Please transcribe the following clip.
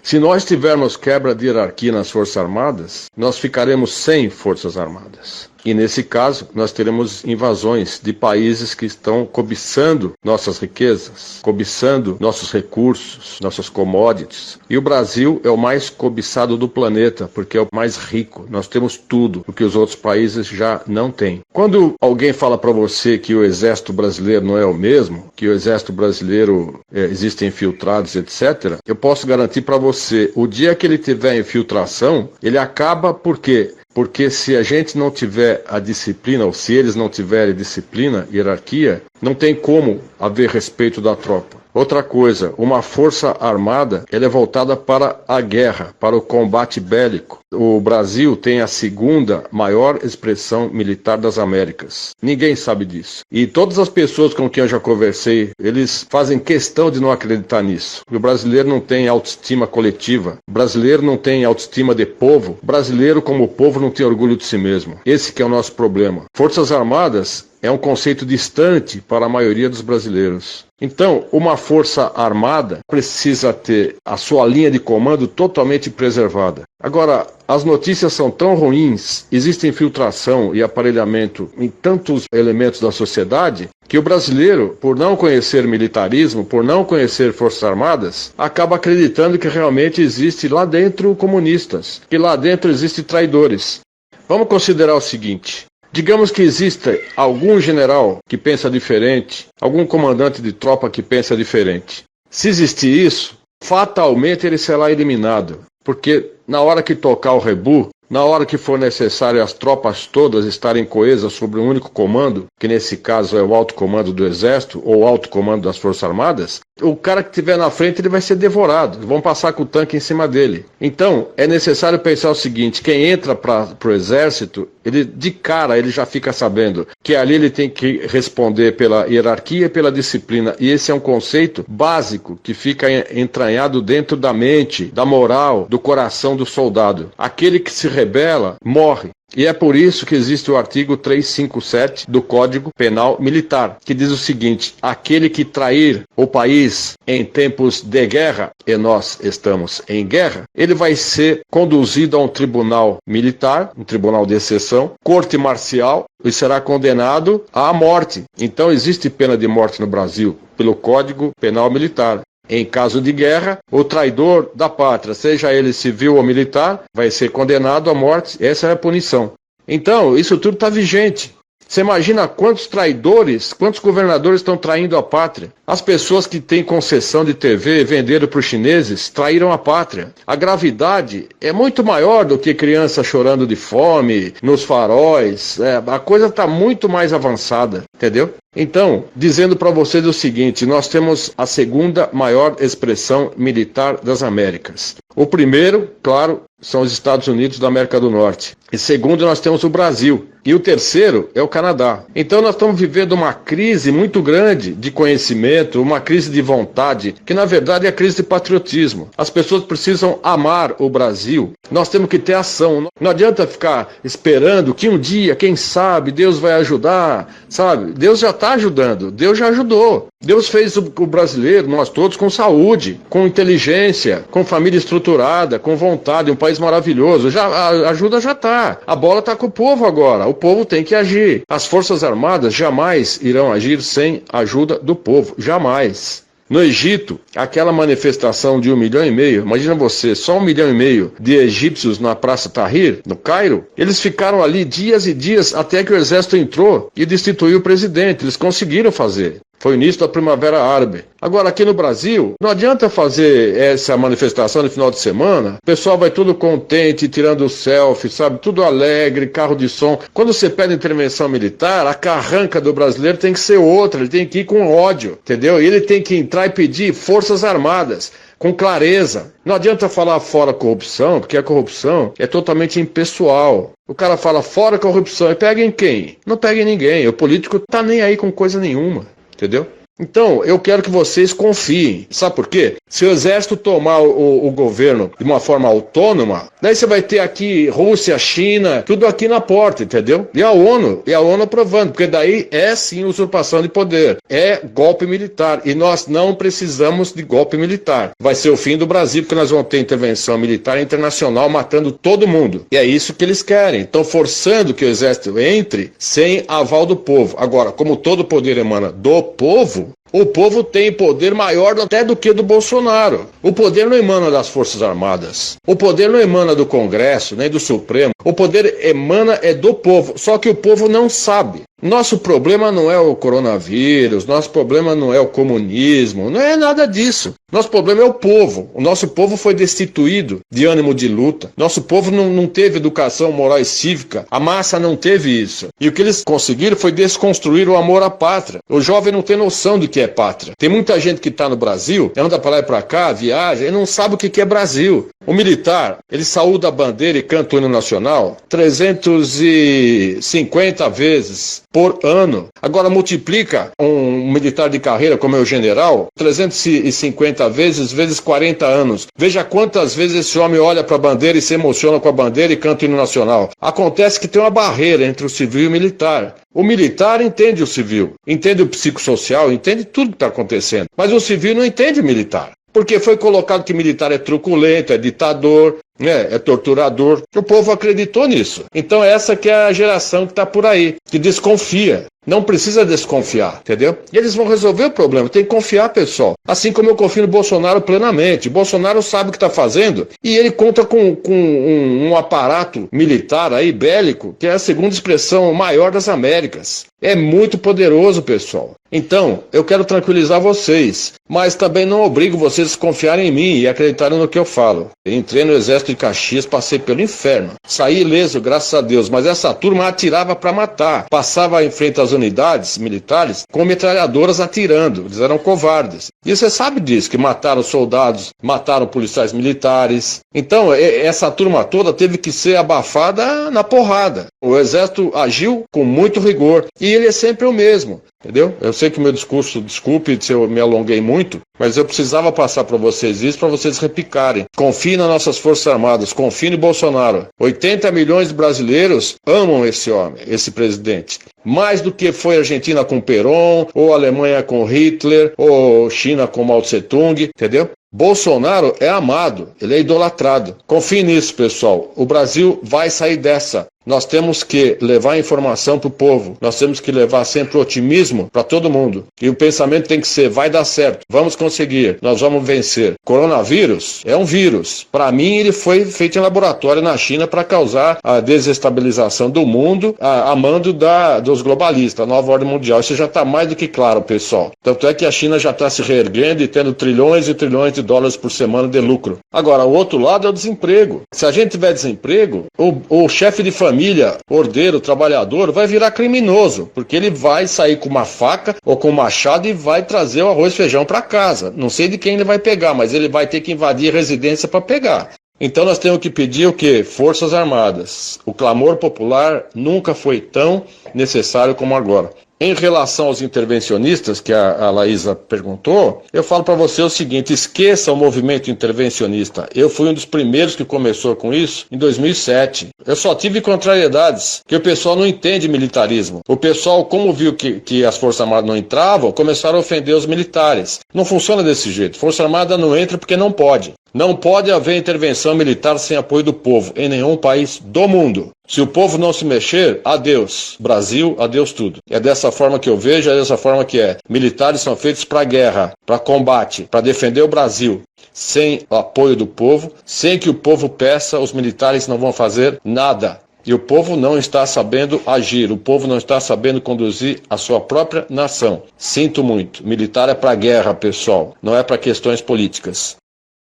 Se nós tivermos quebra de hierarquia nas Forças Armadas, nós ficaremos sem Forças Armadas. E nesse caso, nós teremos invasões de países que estão cobiçando nossas riquezas, cobiçando nossos recursos, nossas commodities. E o Brasil é o mais cobiçado do planeta, porque é o mais rico. Nós temos tudo, o que os outros países já não têm. Quando alguém fala para você que o exército brasileiro não é o mesmo, que o exército brasileiro existem infiltrados, etc., eu posso garantir para você, o dia que ele tiver infiltração, ele acaba por quê? Porque se a gente não tiver a disciplina, ou se eles não tiverem disciplina, hierarquia, não tem como haver respeito da tropa. Outra coisa, uma força armada, ela é voltada para a guerra, para o combate bélico. O Brasil tem a segunda maior expressão militar das Américas. Ninguém sabe disso. E todas as pessoas com quem eu já conversei, eles fazem questão de não acreditar nisso. O brasileiro não tem autoestima coletiva. O brasileiro não tem autoestima de povo. O brasileiro, como povo, não tem orgulho de si mesmo. Esse que é o nosso problema. Forças Armadas é um conceito distante para a maioria dos brasileiros. Então, uma força armada precisa ter a sua linha de comando totalmente preservada. Agora, as notícias são tão ruins, existe infiltração e aparelhamento em tantos elementos da sociedade, que o brasileiro, por não conhecer militarismo, por não conhecer forças armadas, acaba acreditando que realmente existe lá dentro comunistas, que lá dentro existem traidores. Vamos considerar o seguinte: digamos que exista algum general que pensa diferente, algum comandante de tropa que pensa diferente. Se existir isso, fatalmente ele será eliminado, porque na hora que tocar o rebu, na hora que for necessário as tropas todas estarem coesas sobre um único comando, que nesse caso é o alto comando do Exército ou o alto comando das Forças Armadas, o cara que estiver na frente ele vai ser devorado, vão passar com o tanque em cima dele. Então é necessário pensar o seguinte: quem entra para o Exército, ele de cara ele já fica sabendo que ali ele tem que responder pela hierarquia e pela disciplina, e esse é um conceito básico que fica entranhado dentro da mente, da moral, do coração do soldado. Aquele que se rebela morre. E é por isso que existe o artigo 357 do Código Penal Militar, que diz o seguinte: aquele que trair o país em tempos de guerra, e nós estamos em guerra, ele vai ser conduzido a um tribunal militar, um tribunal de exceção, corte marcial, e será condenado à morte. Então existe pena de morte no Brasil, pelo Código Penal Militar. Em caso de guerra, o traidor da pátria, seja ele civil ou militar, vai ser condenado à morte. Essa é a punição. Então, isso tudo está vigente. Você imagina quantos traidores, quantos governadores estão traindo a pátria? As pessoas que têm concessão de TV e venderam para os chineses traíram a pátria. A gravidade é muito maior do que criança chorando de fome, nos faróis. A coisa está muito mais avançada, entendeu? Então, dizendo para vocês o seguinte: nós temos a segunda maior expressão militar das Américas. O primeiro, claro, são os Estados Unidos da América do Norte. E segundo, nós temos o Brasil. E o terceiro é o Canadá. Então nós estamos vivendo uma crise muito grande de conhecimento, uma crise de vontade, que na verdade é a crise de patriotismo. As pessoas precisam amar o Brasil. Nós temos que ter ação. Não adianta ficar esperando que um dia, quem sabe, Deus vai ajudar, sabe? Deus já está ajudando, Deus já ajudou. Deus fez o brasileiro, nós todos, com saúde, com inteligência, com família estruturada, com vontade, um país maravilhoso. A ajuda já está. A bola está com o povo agora. O povo tem que agir. As Forças Armadas jamais irão agir sem a ajuda do povo. Jamais. No Egito, aquela manifestação de 1,5 milhão, imagina você, só 1,5 milhão de egípcios na Praça Tahrir, no Cairo, eles ficaram ali dias e dias até que o exército entrou e destituiu o presidente. Eles conseguiram fazer. Foi o início da Primavera Árabe. Agora, aqui no Brasil, não adianta fazer essa manifestação no final de semana. O pessoal vai tudo contente, tirando selfie, sabe? Tudo alegre, carro de som. Quando você pede intervenção militar, a carranca do brasileiro tem que ser outra. Ele tem que ir com ódio, entendeu? E ele tem que entrar e pedir forças armadas, com clareza. Não adianta falar fora corrupção, porque a corrupção é totalmente impessoal. O cara fala fora corrupção e pega em quem? Não pega em ninguém. O político tá nem aí com coisa nenhuma. Entendeu? Então, eu quero que vocês confiem. Sabe por quê? Se o exército tomar o governo de uma forma autônoma, daí você vai ter aqui Rússia, China, tudo aqui na porta, entendeu? E a ONU aprovando, porque daí é sim usurpação de poder, é golpe militar, e nós não precisamos de golpe militar. Vai ser o fim do Brasil, porque nós vamos ter intervenção militar internacional matando todo mundo. E é isso que eles querem. Estão forçando que o exército entre sem aval do povo. Agora, como todo poder emana do povo, o povo tem poder maior até do que do Bolsonaro. O poder não emana das Forças Armadas. O poder não emana do Congresso, nem do Supremo. O poder emana do povo. Só que o povo não sabe. Nosso problema não é o coronavírus, nosso problema não é o comunismo, não é nada disso. Nosso problema é o povo. O nosso povo foi destituído de ânimo de luta. Nosso povo não teve educação moral e cívica. A massa não teve isso. E o que eles conseguiram foi desconstruir o amor à pátria. O jovem não tem noção do que é pátria. Tem muita gente que está no Brasil, anda para lá e para cá, viaja, e não sabe o que é Brasil. O militar, ele saúda a bandeira e canta o hino nacional 350 vezes por ano. Agora multiplica um militar de carreira como é o general, 350 vezes 40 anos. Veja quantas vezes esse homem olha para a bandeira e se emociona com a bandeira e canta o hino nacional. Acontece que tem uma barreira entre o civil e o militar. O militar entende o civil, entende o psicossocial, entende tudo que está acontecendo. Mas o civil não entende o militar. Porque foi colocado que militar é truculento, é ditador, é torturador. O povo acreditou nisso. Então essa que é a geração que está por aí, que desconfia. Não precisa desconfiar, entendeu? E eles vão resolver o problema, tem que confiar, pessoal. Assim como eu confio no Bolsonaro plenamente. O Bolsonaro sabe o que está fazendo e ele conta com um aparato militar aí, bélico, que é a segunda expressão maior das Américas. É muito poderoso, pessoal. Então, eu quero tranquilizar vocês, mas também não obrigo vocês a confiarem em mim e acreditarem no que eu falo. Entrei no exército de Caxias, passei pelo inferno. Saí ileso, graças a Deus, mas essa turma atirava para matar. Passava em frente às unidades militares com metralhadoras atirando. Eles eram covardes. E você sabe disso, que mataram soldados, mataram policiais militares. Então, essa turma toda teve que ser abafada na porrada. O exército agiu com muito rigor. E ele é sempre o mesmo. Entendeu? Eu sei que o meu discurso, desculpe se eu me alonguei muito, mas eu precisava passar para vocês isso, para vocês repicarem. Confie nas nossas Forças Armadas, confie no Bolsonaro. 80 milhões de brasileiros amam esse homem, esse presidente. Mais do que foi a Argentina com Perón, ou a Alemanha com Hitler, ou China com Mao Tse-tung, entendeu? Bolsonaro é amado, ele é idolatrado. Confie nisso, pessoal. O Brasil vai sair dessa. Nós temos que levar informação para o povo. Nós temos que levar sempre otimismo para todo mundo. E o pensamento tem que ser, vai dar certo, vamos conseguir, nós vamos vencer. Coronavírus é um vírus. Para mim, ele foi feito em laboratório na China para causar a desestabilização do mundo a mando dos globalistas, a nova ordem mundial. Isso já está mais do que claro, pessoal. Tanto é que a China já está se reerguendo e tendo trilhões e trilhões de dólares por semana de lucro. Agora, o outro lado é o desemprego. Se a gente tiver desemprego, o chefe de família, ordeiro, trabalhador, vai virar criminoso, porque ele vai sair com uma faca ou com um machado e vai trazer o arroz e feijão para casa. Não sei de quem ele vai pegar, mas ele vai ter que invadir a residência para pegar. Então nós temos que pedir o quê? Forças Armadas. O clamor popular nunca foi tão necessário como agora. Em relação aos intervencionistas, que a Laísa perguntou, eu falo para você o seguinte, esqueça o movimento intervencionista. Eu fui um dos primeiros que começou com isso em 2007. Eu só tive contrariedades, que o pessoal não entende militarismo. O pessoal, como viu que as Forças Armadas não entravam, começaram a ofender os militares. Não funciona desse jeito. Força Armada não entra porque não pode. Não pode haver intervenção militar sem apoio do povo, em nenhum país do mundo. Se o povo não se mexer, adeus. Brasil, adeus tudo. É dessa forma que eu vejo, é dessa forma que é. Militares são feitos para guerra, para combate, para defender o Brasil. Sem o apoio do povo, sem que o povo peça, os militares não vão fazer nada. E o povo não está sabendo agir, o povo não está sabendo conduzir a sua própria nação. Sinto muito. Militar é para guerra, pessoal, não é para questões políticas.